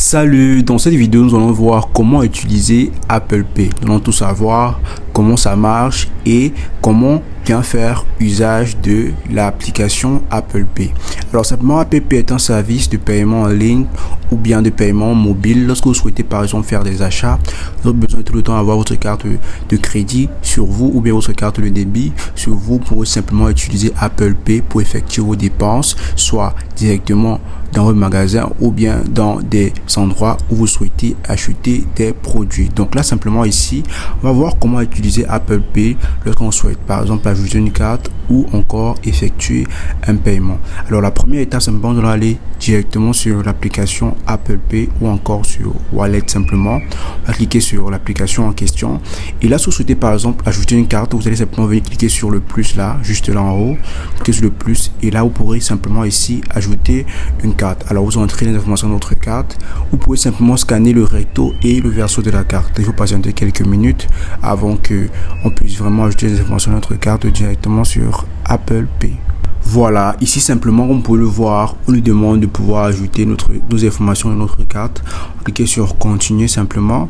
Salut, dans cette vidéo nous allons voir comment utiliser Apple Pay. Nous allons tout savoir comment ça marche et comment bien faire usage de l'application Apple Pay. Alors simplement, Apple Pay est un service de paiement en ligne ou bien de paiement mobile. Lorsque vous souhaitez par exemple faire des achats, vous avez besoin de tout le temps avoir votre carte de crédit sur vous ou bien votre carte de débit sur vous pour simplement utiliser Apple Pay pour effectuer vos dépenses, soit directement dans votre magasin ou bien dans des endroits où vous souhaitez acheter des produits. Donc là simplement ici, on va voir comment utiliser Apple Pay lorsqu'on souhaite par exemple ajouter une carte ou encore effectuer un paiement. Alors la première étape simplement, on va aller directement sur l'application Apple Pay ou encore sur Wallet simplement. On va cliquer sur l'application en question et là si vous souhaitez par exemple ajouter une carte, vous allez simplement venir cliquer sur le plus là, juste là en haut, cliquez sur le plus et là vous pourrez simplement ici ajouter une carte. Alors vous entrez les informations de votre carte, vous pouvez simplement scanner le recto et le verso de la carte. Il faut patienter quelques minutes avant que on puisse vraiment ajouter les informations de notre carte directement sur Apple Pay. Voilà, ici simplement comme vous pouvez le voir, on nous demande de pouvoir ajouter nos informations de notre carte. Cliquez sur continuer simplement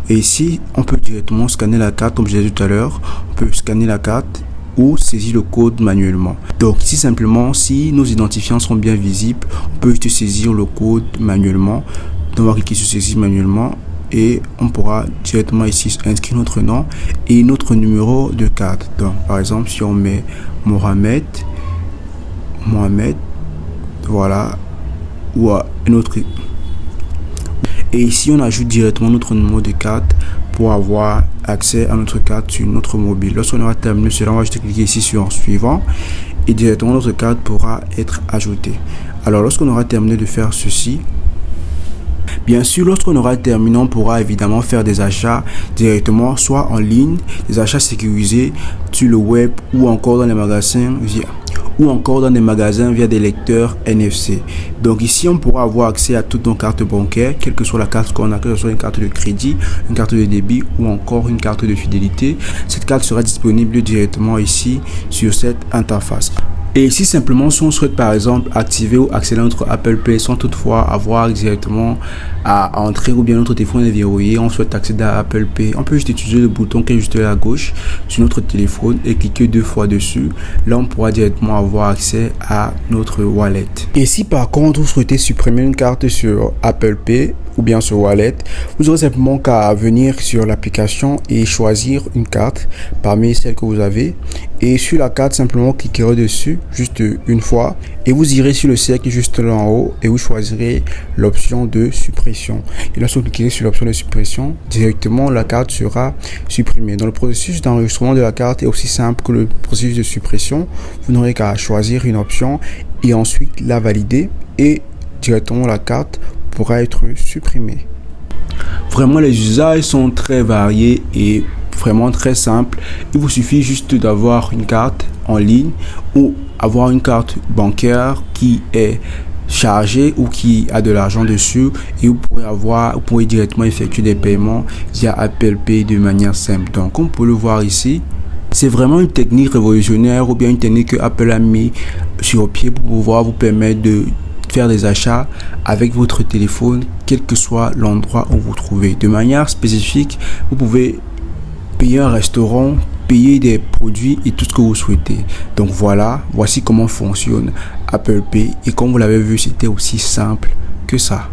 et ici on peut directement scanner la carte comme je l'ai dit tout à l'heure. On peut scanner la carte ou saisir le code manuellement. Donc ici simplement, si nos identifiants sont bien visibles, on peut juste saisir le code manuellement. Donc on va cliquer sur saisir manuellement et on pourra directement ici inscrire notre nom et notre numéro de carte. Donc par exemple si on met Mohamed, voilà, ou un autre. Et ici on ajoute directement notre numéro de carte pour avoir accès à notre carte sur notre mobile. Lorsqu'on aura terminé cela, on va juste cliquer ici sur suivant et directement notre carte pourra être ajoutée. Alors lorsqu'on aura terminé de faire ceci, bien sûr lorsqu'on aura terminé, on pourra évidemment faire des achats directement, soit en ligne, des achats sécurisés sur le web ou encore dans les magasins via des lecteurs NFC. Donc ici on pourra avoir accès à toutes nos cartes bancaires, quelle que soit la carte qu'on a, que ce soit une carte de crédit, une carte de débit ou encore une carte de fidélité. Cette carte sera disponible directement ici sur cette interface. Et ici simplement si on souhaite par exemple activer ou accéder à notre Apple Pay sans toutefois avoir directement à entrer ou bien notre téléphone est verrouillé, on souhaite accéder à Apple Pay, on peut juste utiliser le bouton qui est juste à gauche sur notre téléphone et cliquer 2 fois dessus. Là on pourra directement avoir accès à notre wallet. Et si par contre vous souhaitez supprimer une carte sur Apple Pay ou bien sur Wallet, vous aurez simplement qu'à venir sur l'application et choisir une carte parmi celles que vous avez et sur la carte simplement cliquerez dessus juste une fois et vous irez sur le cercle juste là en haut et vous choisirez l'option de suppression. Et lorsque vous cliquez sur l'option de suppression, directement la carte sera supprimée. Donc le processus d'enregistrement de la carte est aussi simple que le processus de suppression. Vous n'aurez qu'à choisir une option et ensuite la valider et directement la carte pourra être supprimé. Vraiment les usages sont très variés et vraiment très simples. Il vous suffit juste d'avoir une carte en ligne ou avoir une carte bancaire qui est chargée ou qui a de l'argent dessus et vous pourrez directement effectuer des paiements via Apple Pay de manière simple. Donc comme vous pouvez le voir ici, c'est vraiment une technique révolutionnaire ou bien une technique que Apple a mis sur pied pour pouvoir vous permettre de faire des achats avec votre téléphone, quel que soit l'endroit où vous vous trouvez. De manière spécifique, vous pouvez payer un restaurant, payer des produits et tout ce que vous souhaitez. Donc voilà, voici comment fonctionne Apple Pay et comme vous l'avez vu, c'était aussi simple que ça.